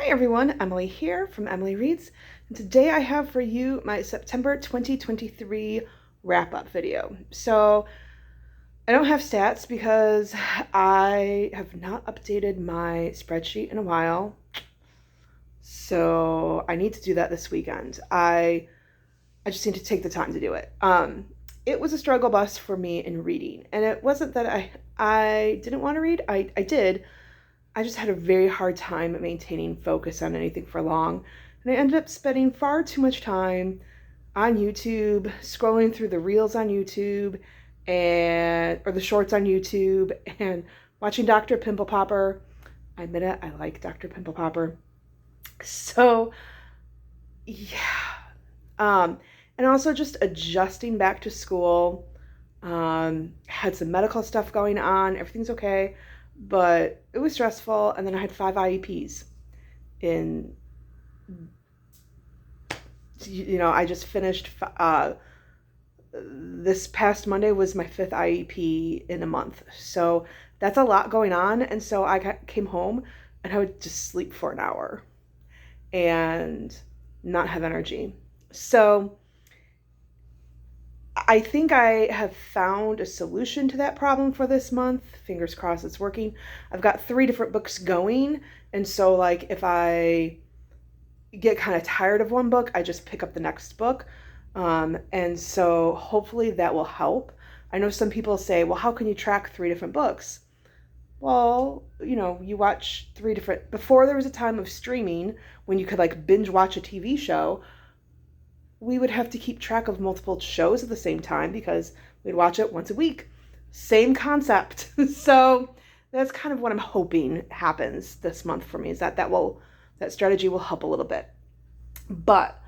Hi everyone, Emily here from Emily Reads, and today I have for you my September 2023 wrap-up video. So I don't have stats because I have not updated my spreadsheet in a while, so I need to do that this weekend. I just need to take the time to do it. It was a struggle bus for me in reading, and it wasn't that I didn't want to read. I did. I just had a very hard time maintaining focus on anything for long. And I ended up spending far too much time on YouTube, scrolling through the reels on YouTube or the shorts on YouTube and watching Dr. Pimple Popper. I admit it, I like Dr. Pimple Popper. So, yeah. And also just adjusting back to school. Had some medical stuff going on. Everything's okay. But it was stressful, and then I had 5 IEPs in, I just finished, this past Monday was my 5th IEP in a month, so that's a lot going on, and so I came home, and I would just sleep for an hour, and not have energy, so I think I have found a solution to that problem for this month. Fingers crossed it's working. I've got 3 different books going. And so like if I get kind of tired of one book, I just pick up the next book. And so hopefully that will help. I know some people say, well, how can you track 3 different books? Well, you watch 3 different, before there was a time of streaming when you could like binge watch a TV show, we would have to keep track of multiple shows at the same time because we'd watch it once a week. Same concept. So that's kind of what I'm hoping happens this month for me, is that strategy will help a little bit. But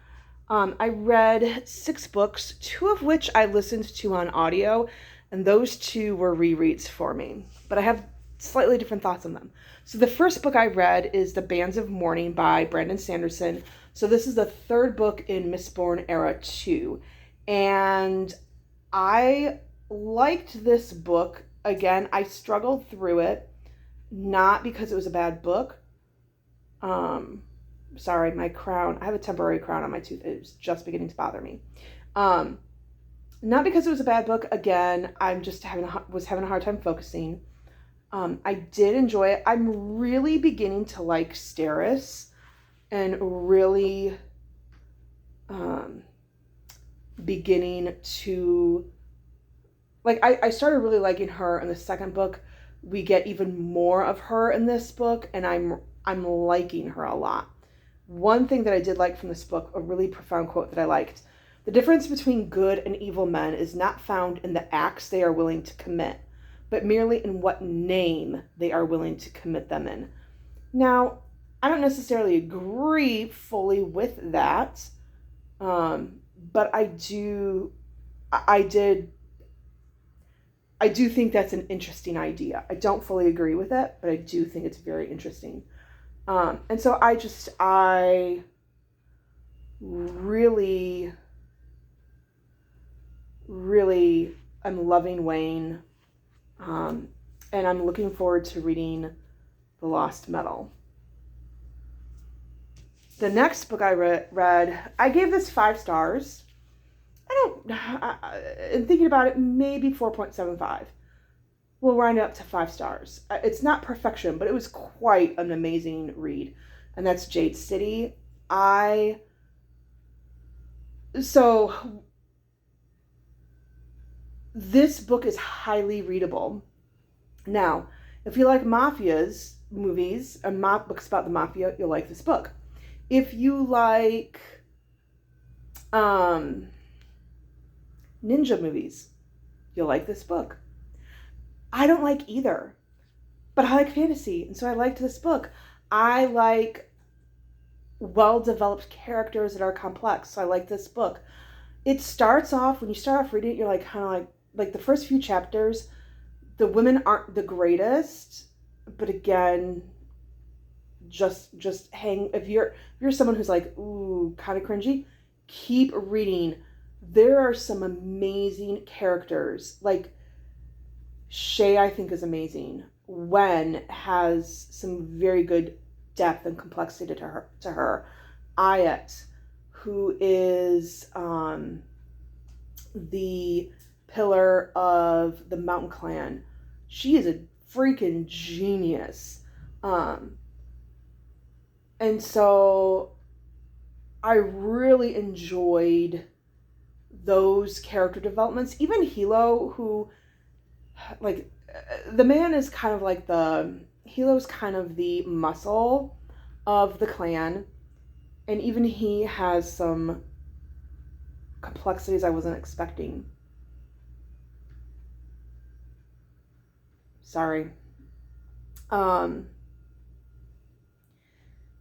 I read 6 books, 2 of which I listened to on audio, and those 2 were rereads for me. But I have slightly different thoughts on them. So the first book I read is The Bands of Mourning by Brandon Sanderson. So this is the 3rd book in Mistborn Era 2. And I liked this book. Again, I struggled through it, not because it was a bad book. Sorry, my crown. I have a temporary crown on my tooth. It was just beginning to bother me. Not because it was a bad book. Again, I'm just was having a hard time focusing. I did enjoy it. I'm really beginning to like Steris and really beginning to like I started really liking her in the 2nd book. We get even more of her in this book, and I'm liking her a lot. One thing that I did like from this book, a really profound quote that I liked: the difference between good and evil men is not found in the acts they are willing to commit, but merely in what name they are willing to commit them in. Now, I don't necessarily agree fully with that, but I do think that's an interesting idea. I don't fully agree with it, but I do think it's very interesting. And so I really, really am loving Wayne, and I'm looking forward to reading The Lost Metal. The next book I read, I gave this 5 stars. In thinking about it, maybe 4.75. We'll round it up to 5 stars. It's not perfection, but it was quite an amazing read. And that's Jade City. So this book is highly readable. Now, if you like mafias movies and books about the mafia, you'll like this book. If you like ninja movies, you'll like this book. I don't like either, but I like fantasy, and so I liked this book. I like well-developed characters that are complex, so I like this book. It starts off, when you start off reading it, you're like kind of like the first few chapters, the women aren't the greatest, but again, just hang. If you're someone who's like, ooh, kind of cringy, keep reading. There are some amazing characters. Like Shay, I think, is amazing. Wen has some very good depth and complexity to her. Ayat, who is the pillar of the Mountain Clan. She is a freaking genius. And so I really enjoyed those character developments. Even Hilo, who, like, the man is kind of like Hilo's kind of the muscle of the clan. And even he has some complexities I wasn't expecting. Sorry.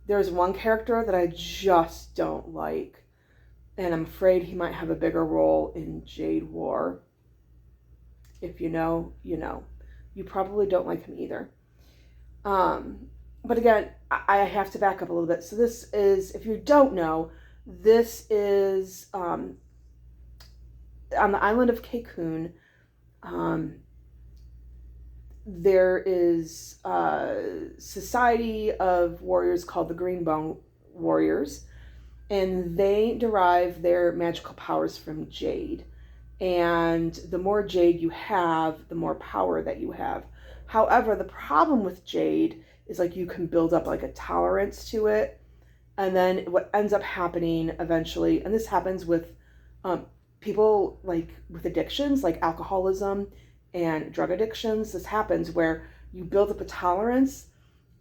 There's one character that I just don't like, and I'm afraid he might have a bigger role in Jade War. If you know, you know. You probably don't like him either. But again, I have to back up a little bit. So this is, if you don't know, this is on the island of Cocoon. There is a society of warriors called the Greenbone Warriors, and they derive their magical powers from jade. And the more jade you have, the more power that you have. However, the problem with jade is like you can build up like a tolerance to it. And then what ends up happening eventually, and this happens with people like with addictions, like alcoholism and drug addictions, this happens where you build up a tolerance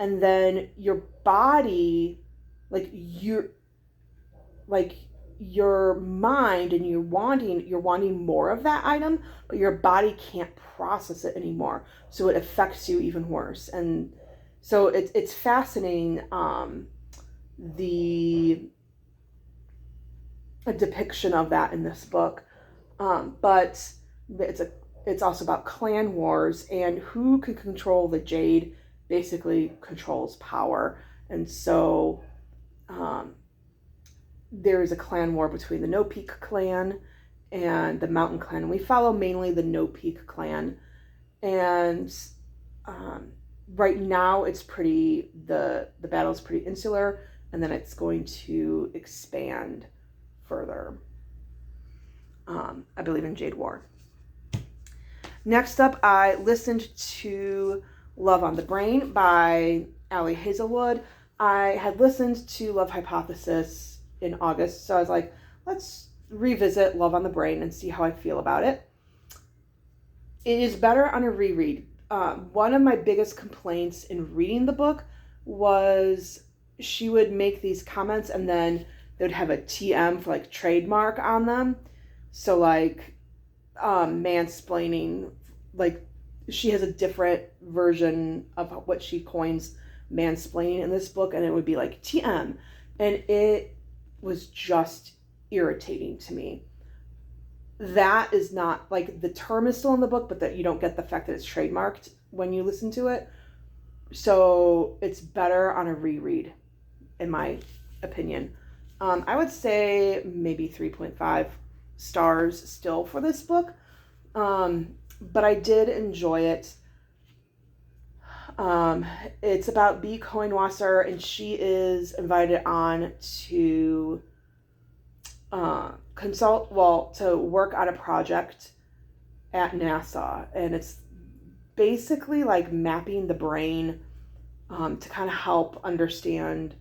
and then your body, your mind, and you're wanting more of that item, but your body can't process it anymore, so it affects you even worse. And so it's fascinating, the a depiction of that in this book, but it's also about clan wars, and who can control the jade basically controls power. And so there is a clan war between the No Peak clan and the Mountain clan. We follow mainly the No Peak clan, and right now it's the battle's pretty insular, and then it's going to expand further, I believe, in Jade War. Next up, I listened to Love on the Brain by Ali Hazelwood. I had listened to Love Hypothesis in August, so I was like, let's revisit Love on the Brain and see how I feel about it. It is better on a reread. One of my biggest complaints in reading the book was she would make these comments and then they would have a TM for like trademark on them. So like mansplaining, like she has a different version of what she coins mansplaining in this book, and it would be like TM, and it was just irritating to me. That is not, like, the term is still in the book, but that you don't get the fact that it's trademarked when you listen to it. So it's better on a reread, in my opinion. I would say maybe 3.5 stars still for this book. But I did enjoy it. It's about Bee Coinwasser, and she is invited on to to work on a project at NASA, and it's basically like mapping the brain to kind of help understand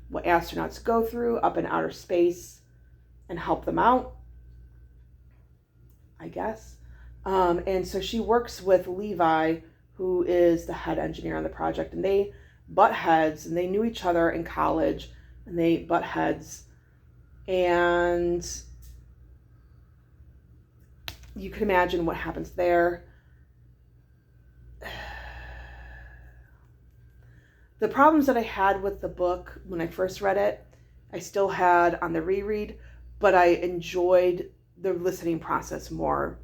what astronauts go through up in outer space and help them out, I guess. And so she works with Levi, who is the head engineer on the project, and they butt heads, and they knew each other in college, and they butt heads, and you can imagine what happens there. The problems that I had with the book when I first read it, I still had on the reread, but I enjoyed the listening process more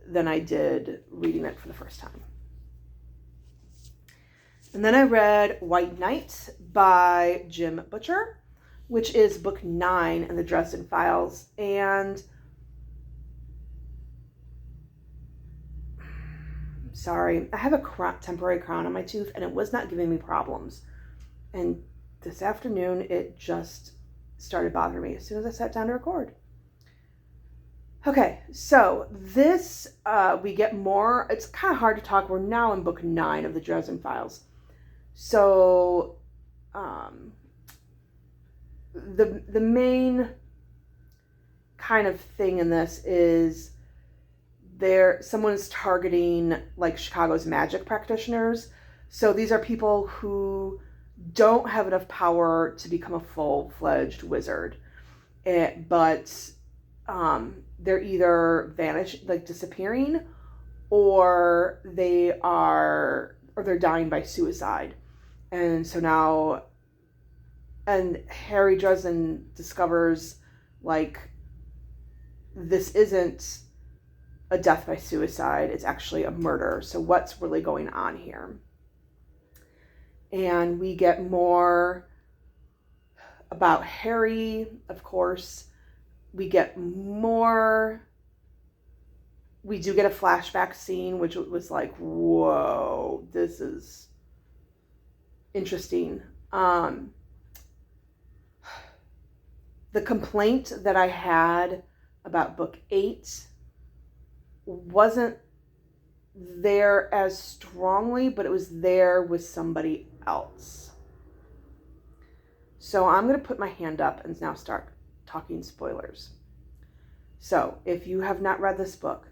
than I did reading it for the first time. And then I read White Knight by Jim Butcher, which is book 9 in the Dresden Files. And sorry, I have a temporary crown on my tooth, and it was not giving me problems. And this afternoon, it just started bothering me as soon as I sat down to record. Okay, so this, we get more, it's kind of hard to talk. We're now in book 9 of the Dresden Files. So, the main kind of thing in this is someone's targeting like Chicago's magic practitioners. So these are people who don't have enough power to become a full-fledged wizard, but they're either disappearing, or they're dying by suicide. And so now, and Harry Dresden discovers like this isn't a death by suicide, it's actually a murder. So what's really going on here? And we get more about Harry, of course. We do get a flashback scene, which was like, whoa, this is interesting. The complaint that I had about book 8 wasn't there as strongly, but it was there with somebody else. So I'm going to put my hand up and now start talking spoilers. So if you have not read this book,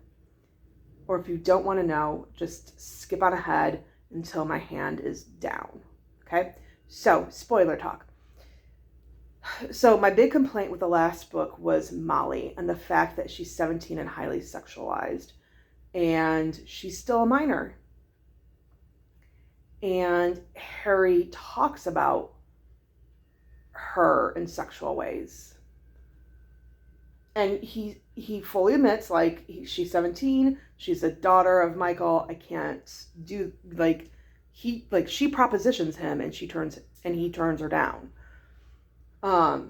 or if you don't want to know, just skip on ahead until my hand is down. Okay? So, spoiler talk. So my big complaint with the last book was Molly and the fact that she's 17 and highly sexualized, and she's still a minor. And Harry talks about her in sexual ways. And he fully admits, like, she's 17, she's a daughter of Michael, I can't do, she propositions him and he turns her down. I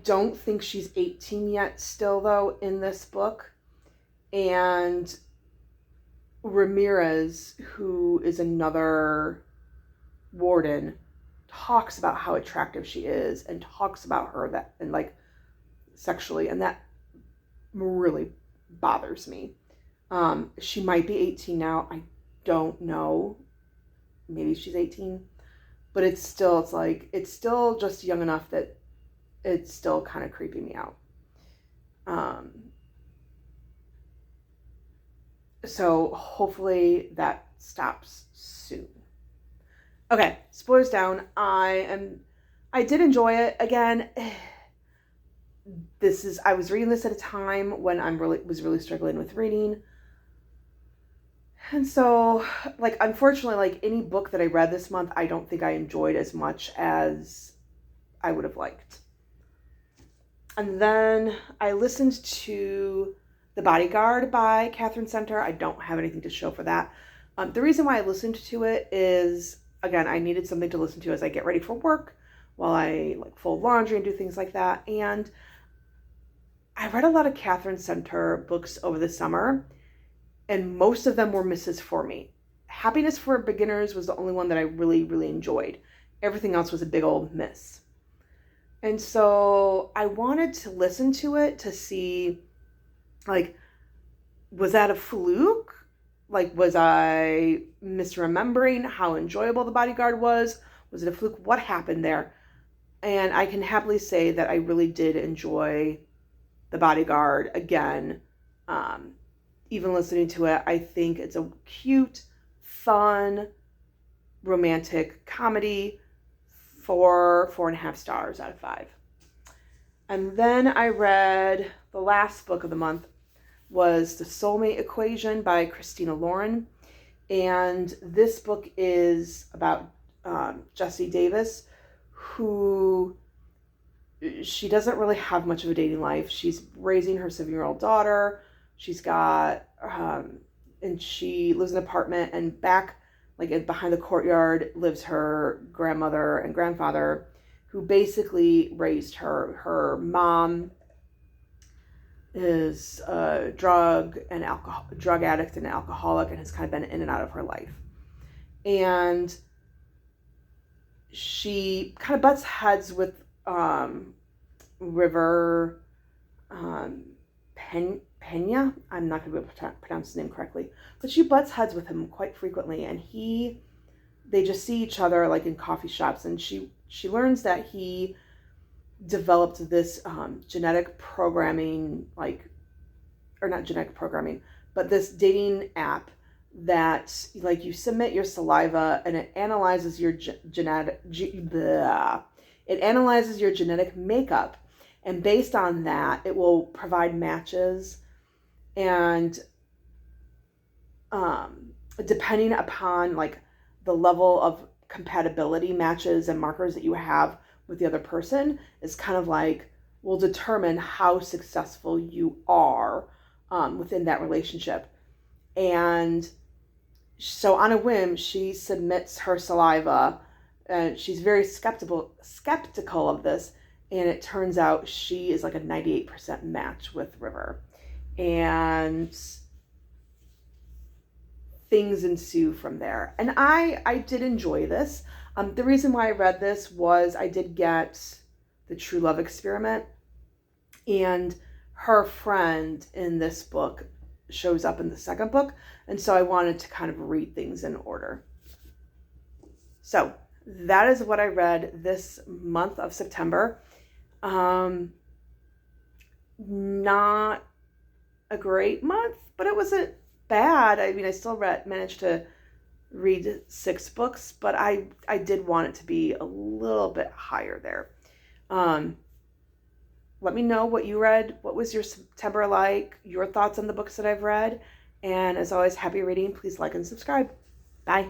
don't think she's 18 yet still, though, in this book. And Ramirez, who is another warden, talks about how attractive she is and talks about her sexually, and that really bothers me. She might be 18 now. I don't know. Maybe she's 18, but it's still just young enough that it's still kind of creeping me out. So hopefully that stops soon. Okay, spoilers down. I did enjoy it. Again, I was reading this at a time when I was really struggling with reading. And so, unfortunately, any book that I read this month, I don't think I enjoyed as much as I would have liked. And then I listened to The Bodyguard by Catherine Center. I don't have anything to show for that. The reason why I listened to it is, again, I needed something to listen to as I get ready for work, while I fold laundry and do things like that. And I read a lot of Catherine Center books over the summer, and most of them were misses for me. Happiness for Beginners was the only one that I really, really enjoyed. Everything else was a big old miss. And so I wanted to listen to it to see, was that a fluke? Was I misremembering how enjoyable The Bodyguard was? Was it a fluke? What happened there? And I can happily say that I really did enjoy The Bodyguard again. Even listening to it, I think it's a cute, fun, romantic comedy. 4.5 stars out of 5. And then I read the last book of the month was The Soulmate Equation by Christina Lauren. And this book is about Jessie Davis, who she doesn't really have much of a dating life. She's raising her 7-year-old daughter. She's got, and she lives in an apartment, and back behind the courtyard lives her grandmother and grandfather, who basically raised her. Her mom is a drug addict and alcoholic, and has kind of been in and out of her life. and she kind of butts heads with River Pena. I'm not going to be able to pronounce his name correctly, but she butts heads with him quite frequently, and they just see each other like in coffee shops, and she learns that he developed this genetic programming, or not genetic programming, but this dating app that like you submit your saliva and it analyzes your it analyzes your genetic makeup, and based on that it will provide matches, and depending upon like the level of compatibility, matches and markers that you have with the other person is kind of like will determine how successful you are within that relationship. And so on a whim, she submits her saliva, and she's very skeptical of this, and it turns out she is like a 98% match with River, and things ensue from there. And I did enjoy this. The reason why I read this was I did get the True Love Experiment, and her friend in this book shows up in the second book, and so I wanted to kind of read things in order. So that is what I read this month of September. Not a great month, but it wasn't bad. I mean, I still managed to read 6 books, but I did want it to be a little bit higher there. Let me know what you read. What was your September like? Your thoughts on the books that I've read. And as always, happy reading. Please like and subscribe. Bye.